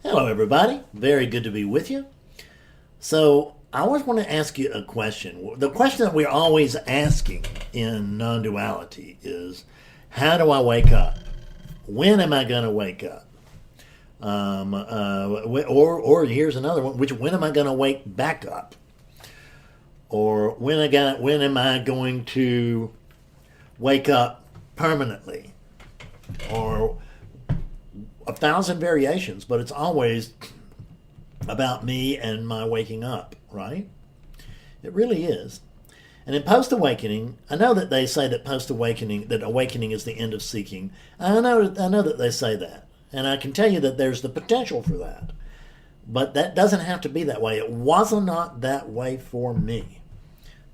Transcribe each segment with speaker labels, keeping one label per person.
Speaker 1: Hello, everybody. Very good to be with you. So, I always want to ask you a question. The question that we're always asking in non duality is how do I wake up? When am I going to wake up? Or here's another one, when am I going to wake back up? Or when am I going to wake up permanently? Or a thousand variations, but it's always about me and my waking up, right? It really is. And in post-awakening, I know that they say that post-awakening, that awakening is the end of seeking. I know that they say that. And I can tell you that there's the potential for that. But that doesn't have to be that way. It was not that way for me.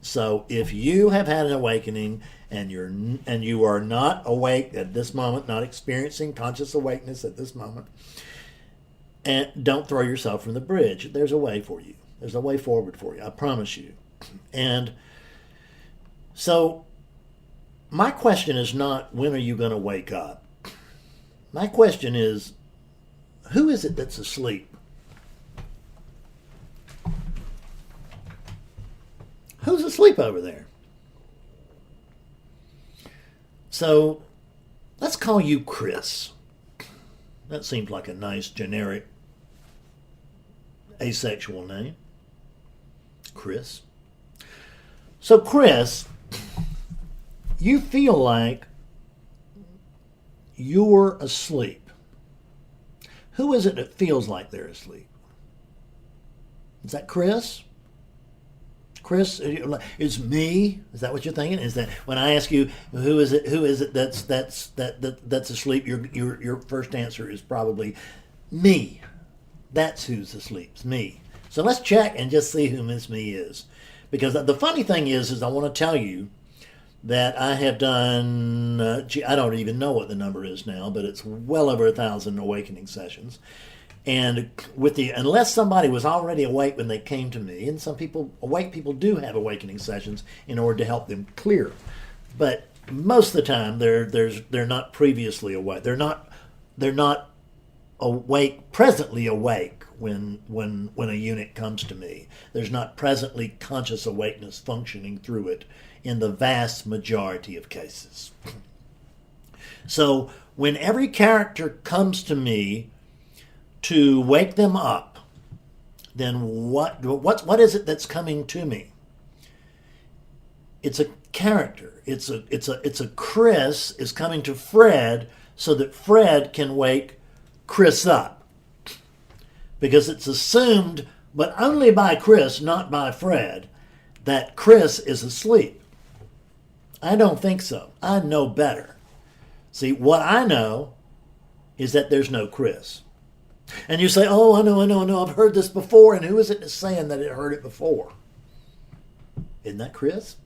Speaker 1: So if you have had an awakening and you are not awake at this moment, not experiencing conscious awakeness at this moment, and don't throw yourself from the bridge. There's a way for you. There's a way forward for you. I promise you. And so my question is not when are you going to wake up? My question is, who is it that's asleep? Who's asleep over there? So let's call you Chris. That seems like a nice, generic, asexual name. Chris. So, Chris, you feel like you're asleep. Who is it that feels like they're asleep? Is that Chris? Chris, it's me. Is that what you're thinking? Is that when I ask you who is it that's asleep? Your first answer is probably me. That's who's asleep. It's me. So let's check and just see who Miss Me is, because the funny thing is I want to tell you that I have done. I don't even know what the number is now, but it's well over 1,000 awakening sessions. And unless somebody was already awake when they came to me, and some awake people do have awakening sessions in order to help them clear, but most of the time they're not previously awake. They're not awake, presently awake when a unit comes to me. There's not presently conscious awakeness functioning through it in the vast majority of cases. So when every character comes to me to wake them up, then what is it that's coming to me? It's a character. It's a Chris is coming to Fred so that Fred can wake Chris up. Because it's assumed, but only by Chris, not by Fred, that Chris is asleep. I don't think so. I know better. See, what I know is that there's no Chris. And you say, oh, I know, I've heard this before. And who is it that's saying that it heard it before? Isn't that Chris?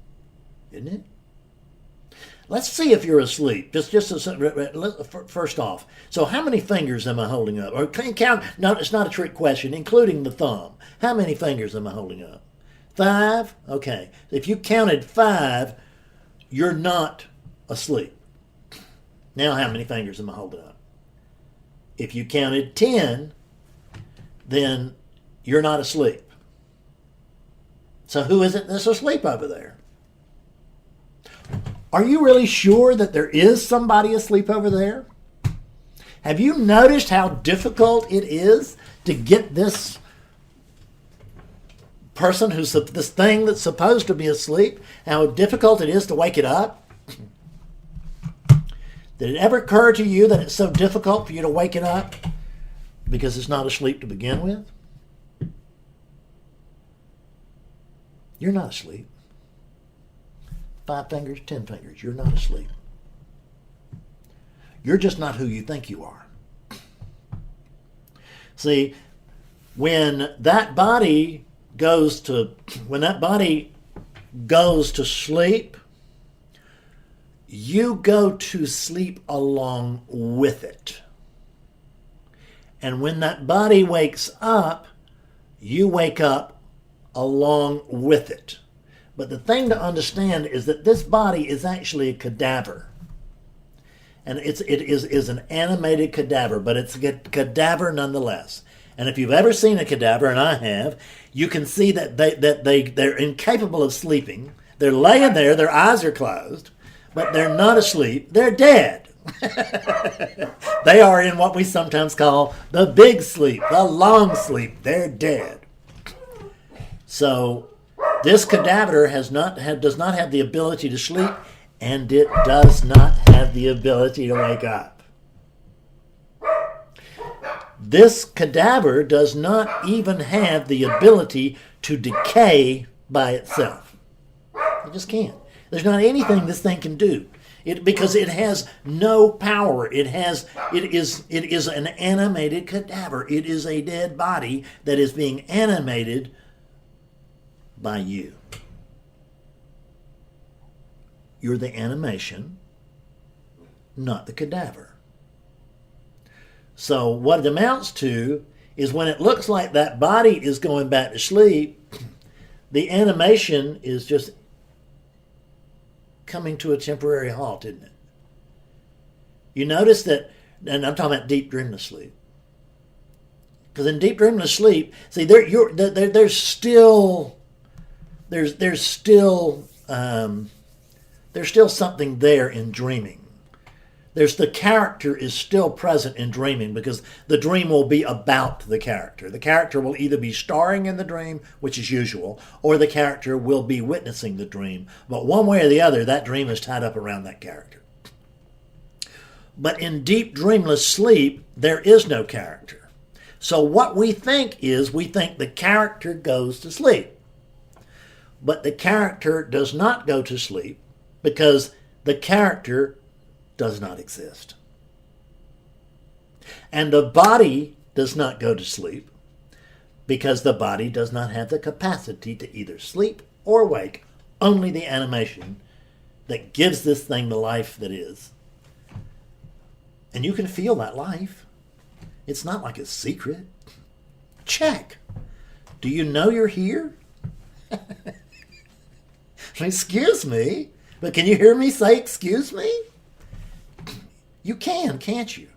Speaker 1: Isn't it? Let's see if you're asleep. First off, so how many fingers am I holding up? Or can you count? No, it's not a trick question, including the thumb. How many fingers am I holding up? 5? Okay. If you counted 5, you're not asleep. Now how many fingers am I holding up? If you counted 10, then you're not asleep. So who is it that's asleep over there? Are you really sure that there is somebody asleep over there? Have you noticed how difficult it is to get this person this thing that's supposed to be asleep, how difficult it is to wake it up? Did it ever occur to you that it's so difficult for you to wake it up because it's not asleep to begin with? You're not asleep. 5 fingers, 10 fingers, you're not asleep. You're just not who you think you are. See, when that body goes to sleep, you go to sleep along with it. And when that body wakes up, you wake up along with it. But the thing to understand is that this body is actually a cadaver. And it is an animated cadaver, but it's a cadaver nonetheless. And if you've ever seen a cadaver, and I have, you can see that they're incapable of sleeping. They're laying there, their eyes are closed, but they're not asleep. They're dead. They are in what we sometimes call the big sleep, the long sleep. They're dead. So this cadaver does not have the ability to sleep, and it does not have the ability to wake up. This cadaver does not even have the ability to decay by itself. It just can't. There's not anything this thing can do. Because it has no power. It is an animated cadaver. It is a dead body that is being animated by you. You're the animation, not the cadaver. So what it amounts to is when it looks like that body is going back to sleep, the animation is just coming to a temporary halt, isn't it? You notice that, and I'm talking about deep dreamless sleep. Because in deep dreamless sleep, see, there's still something there in dreaming. The character is still present in dreaming because the dream will be about the character. The character will either be starring in the dream, which is usual, or the character will be witnessing the dream. But one way or the other, that dream is tied up around that character. But in deep dreamless sleep, there is no character. So what we think the character goes to sleep. But the character does not go to sleep because the character does not exist. And the body does not go to sleep because the body does not have the capacity to either sleep or wake. Only the animation that gives this thing the life that is. And you can feel that life. It's not like a secret. Check. Do you know you're here? Excuse me, but can you hear me say excuse me? You can, can't you?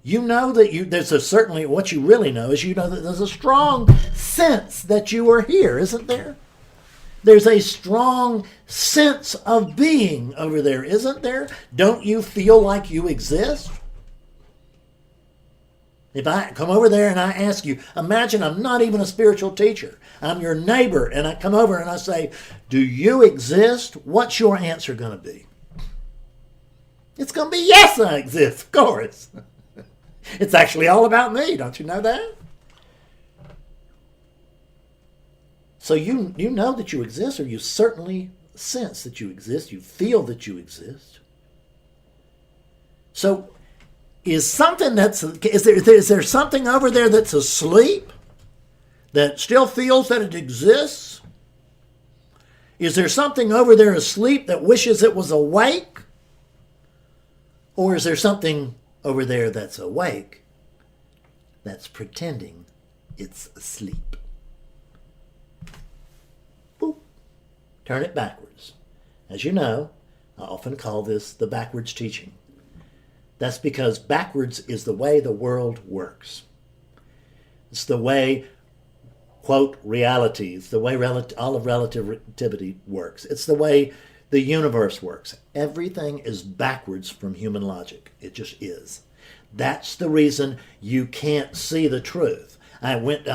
Speaker 1: You know that certainly what you really know is you know that there's a strong sense that you are here, isn't there? There's a strong sense of being over there, isn't there? Don't you feel like you exist? If I come over there and I ask you, imagine I'm not even a spiritual teacher. I'm your neighbor, and I come over and I say, do you exist? What's your answer going to be? It's going to be, yes, I exist, of course. It's actually all about me. Don't you know that? So you know that you exist, or you certainly sense that you exist. You feel that you exist. So is there something over there that's asleep that still feels that it exists? Is there something over there asleep that wishes it was awake? Or is there something over there that's awake that's pretending it's asleep? Boop. Turn it backwards. As you know, I often call this the backwards teaching. That's because backwards is the way the world works. It's the way, quote, reality, it's the way all of relativity works. It's the way the universe works. Everything is backwards from human logic. It just is. That's the reason you can't see the truth. I woke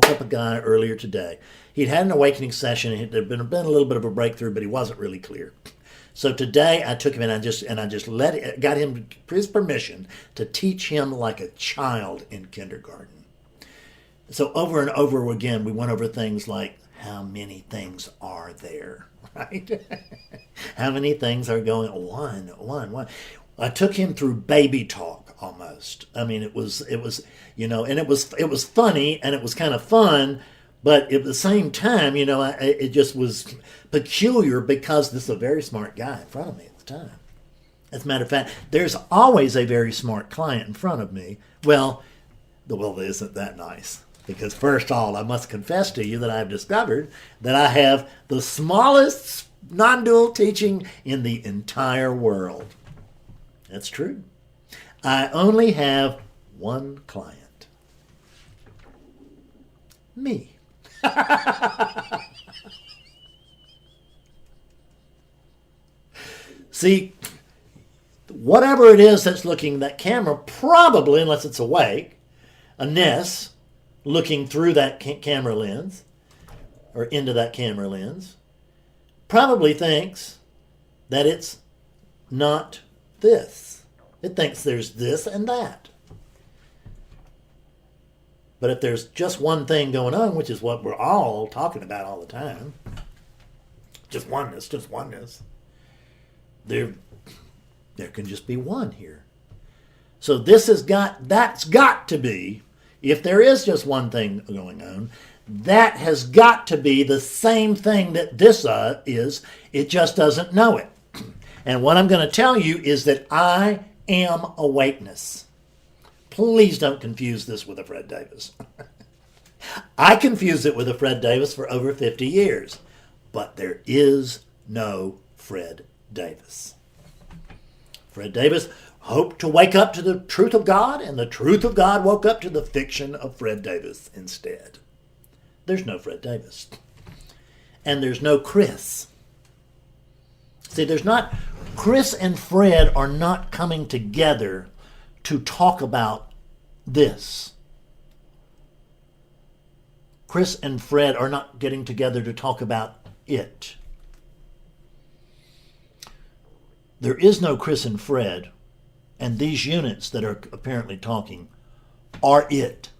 Speaker 1: up a guy earlier today. He'd had an awakening session. There'd been a little bit of a breakthrough, but he wasn't really clear. So today I took him and I just got him his permission to teach him like a child in kindergarten. So over and over again, we went over things like, how many things are there? Right? How many things are going? One. I took him through baby talk almost. I mean, it was, and it was funny and it was kind of fun, but at the same time, it just was peculiar because this is a very smart guy in front of me at the time. As a matter of fact, there's always a very smart client in front of me. Well, the world isn't that nice. Because first of all, I must confess to you that I've discovered that I have the smallest non-dual teaching in the entire world. That's true. I only have one client. Me. See, whatever it is that's looking that camera, probably, unless it's awake, a ness looking through that camera lens or into that camera lens, probably thinks that it's not this. It thinks there's this and that. But if there's just one thing going on, which is what we're all talking about all the time, just oneness, there can just be one here. So that's got to be, if there is just one thing going on, that has got to be the same thing that this is. It just doesn't know it. And what I'm going to tell you is that I am awakeness. Please don't confuse this with a Fred Davis. I confused it with a Fred Davis for over 50 years. But there is no Fred Davis. Fred Davis hoped to wake up to the truth of God, and the truth of God woke up to the fiction of Fred Davis instead. There's no Fred Davis. And there's no Chris. See, Chris and Fred are not coming together to talk about this. Chris and Fred are not getting together to talk about it. There is no Chris and Fred, and these units that are apparently talking are it.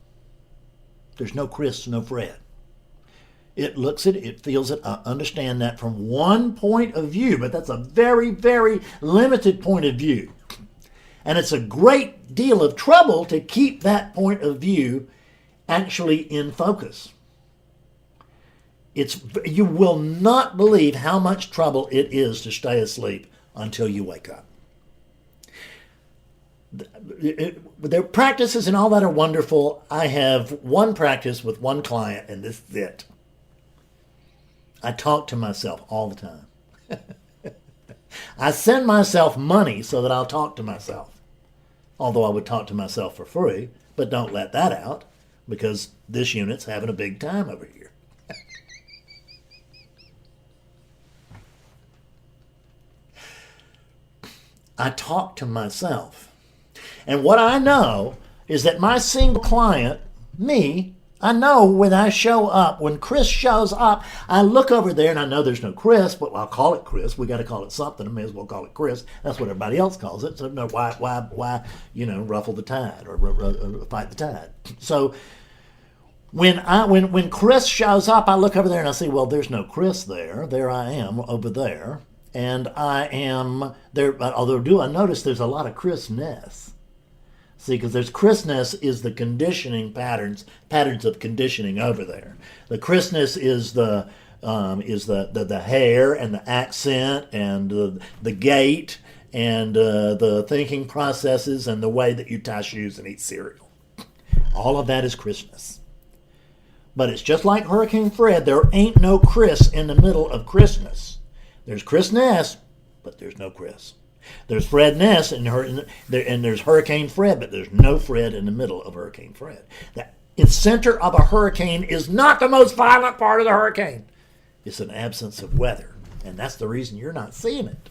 Speaker 1: There's no Chris, no Fred. It looks at it, it feels it. I understand that from one point of view, but that's a very, very limited point of view. And it's a great deal of trouble to keep that point of view actually in focus. You will not believe how much trouble it is to stay asleep until you wake up. Their practices and all that are wonderful. I have one practice with one client, and this is it. I talk to myself all the time. I send myself money so that I'll talk to myself. Although I would talk to myself for free, but don't let that out, because this unit's having a big time over here. I talk to myself. And what I know is that my single client, me, I know when I show up, when Chris shows up, I look over there and I know there's no Chris, but I'll call it Chris. We got to call it something. I may as well call it Chris. That's what everybody else calls it. So no, why, ruffle the tide or fight the tide. So when Chris shows up, I look over there and I see, well, there's no Chris there. There I am over there. And I am there, although I notice there's a lot of Chrisness. See, because there's Chrisness is the conditioning patterns of conditioning over there. The Chrisness is the hair and the accent and the gait and the thinking processes and the way that you tie shoes and eat cereal. All of that is Chrisness. But it's just like Hurricane Fred. There ain't no Chris in the middle of Chrisness. There's Chrisness, but there's no Chris. There's Fred Ness and there's Hurricane Fred, but there's no Fred in the middle of Hurricane Fred. The center of a hurricane is not the most violent part of the hurricane. It's an absence of weather, and that's the reason you're not seeing it,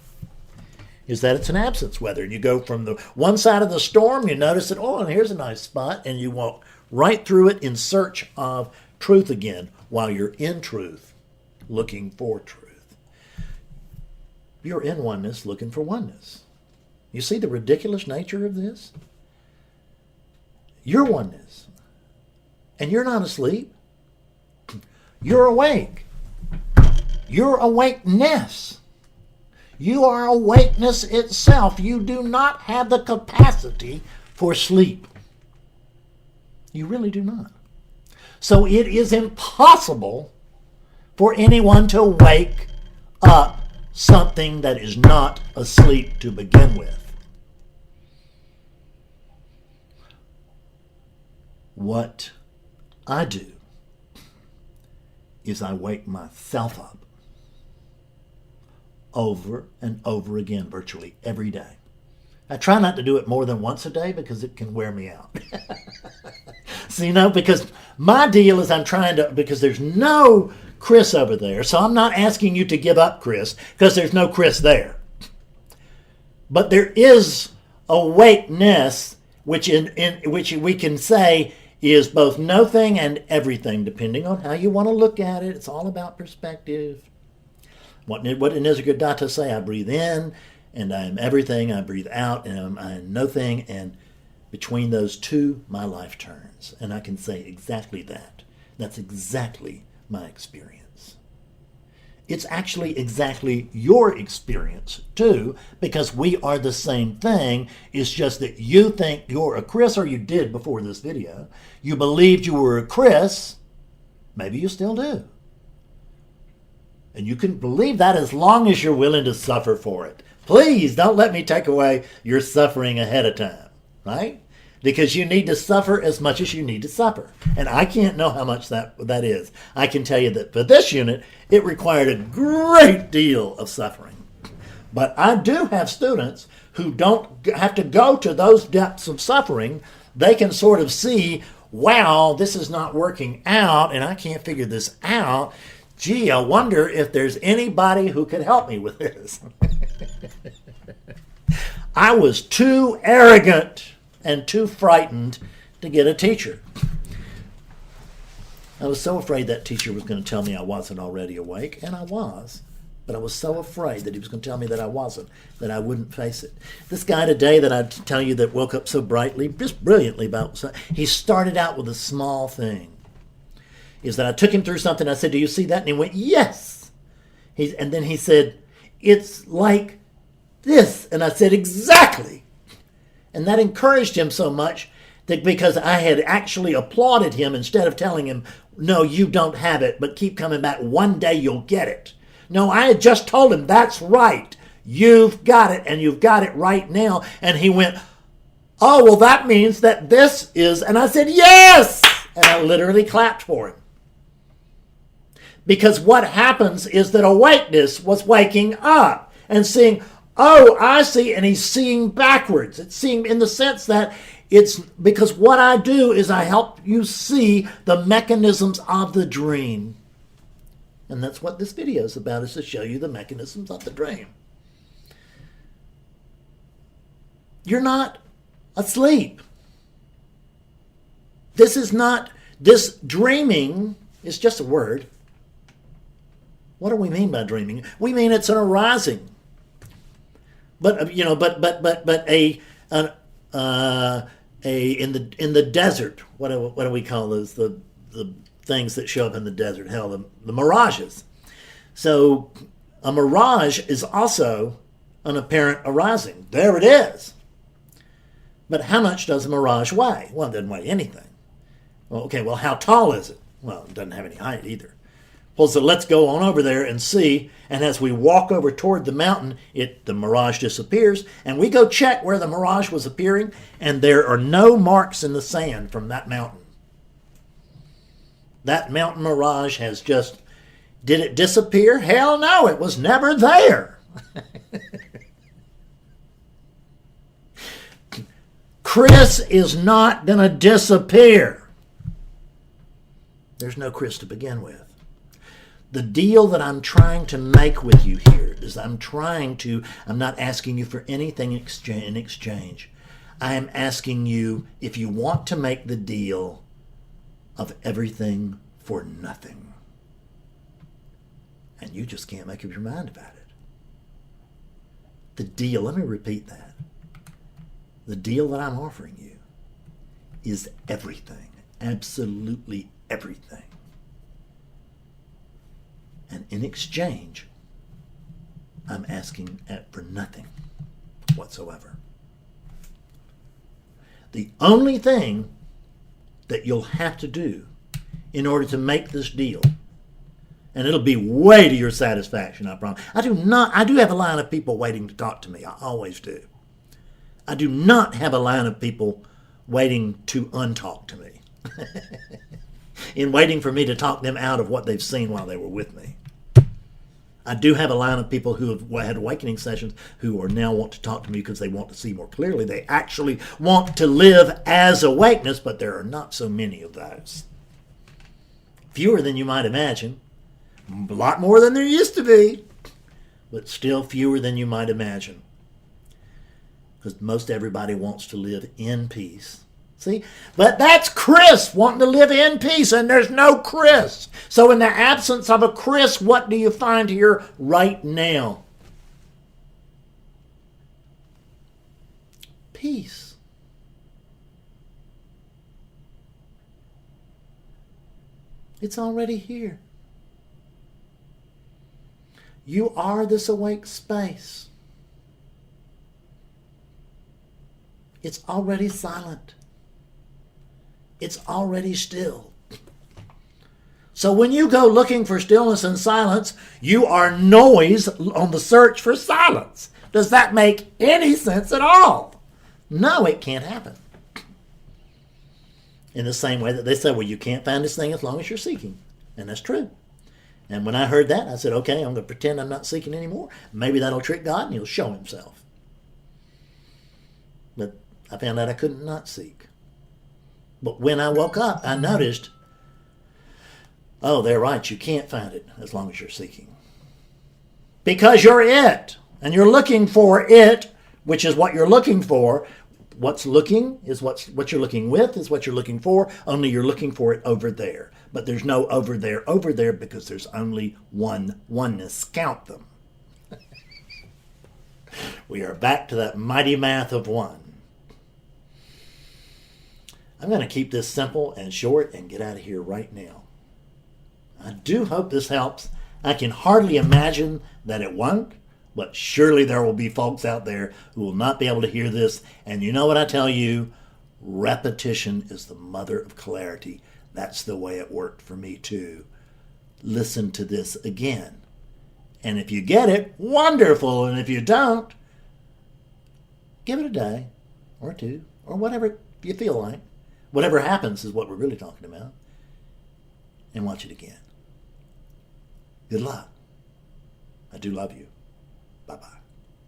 Speaker 1: is that it's an absence weather. And you go from the one side of the storm, you notice that, and here's a nice spot, and you walk right through it in search of truth again while you're in truth, looking for truth. You're in oneness looking for oneness. You see the ridiculous nature of this? You're oneness. And you're not asleep. You're awake. You're awakeness. You are awakeness itself. You do not have the capacity for sleep. You really do not. So it is impossible for anyone to wake up something that is not asleep to begin with. What I do is I wake myself up over and over again, virtually every day. I try not to do it more than once a day because it can wear me out. So, because my deal is because there's no Chris over there, so I'm not asking you to give up Chris because there's no Chris there. But there is awakeness, which which we can say is both nothing and everything, depending on how you want to look at it. It's all about perspective. What did Nisargadatta say? I breathe in, and I am everything. I breathe out, and I am nothing. And between those two, my life turns. And I can say exactly that. That's exactly my experience. It's actually exactly your experience, too, because we are the same thing. It's just that you think you're a Chris, or you did before this video. You believed you were a Chris. Maybe you still do. And you can believe that as long as you're willing to suffer for it. Please don't let me take away your suffering ahead of time, right? Because you need to suffer as much as you need to suffer. And I can't know how much that is. I can tell you that for this unit, it required a great deal of suffering. But I do have students who don't have to go to those depths of suffering. They can sort of see, wow, this is not working out, and I can't figure this out. Gee, I wonder if there's anybody who could help me with this. I was too arrogant and too frightened to get a teacher. I was so afraid that teacher was going to tell me I wasn't already awake, and I was. But I was so afraid that he was going to tell me that I wasn't, that I wouldn't face it. This guy today that I tell you that woke up so brightly, just brilliantly, he started out with a small thing. Is that I took him through something. I said, do you see that? And he went, yes. And then he said, it's like this. And I said, exactly. And that encouraged him so much that because I had actually applauded him instead of telling him, no, you don't have it, but keep coming back. One day you'll get it. No, I had just told him, that's right. You've got it, and you've got it right now. And he went, oh, well, that means that this is. And I said, yes. And I literally clapped for him. Because what happens is that awakeness was waking up and seeing, oh, I see, and he's seeing backwards. It's seeing in the sense that it's because what I do is I help you see the mechanisms of the dream. And that's what this video is about, is to show you the mechanisms of the dream. You're not asleep. This dreaming is just a word. What do we mean by dreaming? We mean it's an arising. But in the desert, what do we call those? The things that show up in the desert, hell, the mirages. So a mirage is also an apparent arising. There it is. But how much does a mirage weigh? Well, it doesn't weigh anything. Well, okay, well, how tall is it? Well, it doesn't have any height either. Well, so let's go on over there and see. And as we walk over toward the mountain, the mirage disappears. And we go check where the mirage was appearing, and there are no marks in the sand from that mountain. That mountain mirage has just, did it disappear? Hell no, it was never there. Chris is not going to disappear. There's no Chris to begin with. The deal that I'm trying to make with you here is I'm not asking you for anything in exchange. I am asking you if you want to make the deal of everything for nothing. And you just can't make up your mind about it. The deal, let me repeat that. The deal that I'm offering you is everything, absolutely everything. And in exchange, I'm asking for nothing whatsoever. The only thing that you'll have to do in order to make this deal, and it'll be way to your satisfaction, I promise. I do have a line of people waiting to talk to me. I always do. I do not have a line of people waiting to untalk to me. In waiting for me to talk them out of what they've seen while they were with me. I do have a line of people who have had awakening sessions who are now want to talk to me because they want to see more clearly. They actually want to live as awakeness, but there are not so many of those. Fewer than you might imagine. A lot more than there used to be, but still fewer than you might imagine. Because most everybody wants to live in peace. See? But that's Chris wanting to live in peace, and there's no Chris. So in the absence of a Chris, what do you find here right now? Peace. It's already here. You are this awake space. It's already silent. It's already still. So when you go looking for stillness and silence, you are noise on the search for silence. Does that make any sense at all? No, it can't happen. In the same way that they say, well, you can't find this thing as long as you're seeking. And that's true. And when I heard that, I said, okay, I'm going to pretend I'm not seeking anymore. Maybe that'll trick God and he'll show himself. But I found out I couldn't not seek. But when I woke up, I noticed, oh, they're right, you can't find it as long as you're seeking. Because you're it, and you're looking for it, which is what you're looking for. What's looking is what you're looking with is what you're looking for, only you're looking for it over there. But there's no over there, because there's only one oneness. Count them. We are back to that mighty math of one. I'm going to keep this simple and short and get out of here right now. I do hope this helps. I can hardly imagine that it won't, but surely there will be folks out there who will not be able to hear this. And you know what I tell you? Repetition is the mother of clarity. That's the way it worked for me too. Listen to this again. And if you get it, wonderful. And if you don't, give it a day or two or whatever you feel like. Whatever happens is what we're really talking about. And watch it again. Good luck. I do love you. Bye-bye.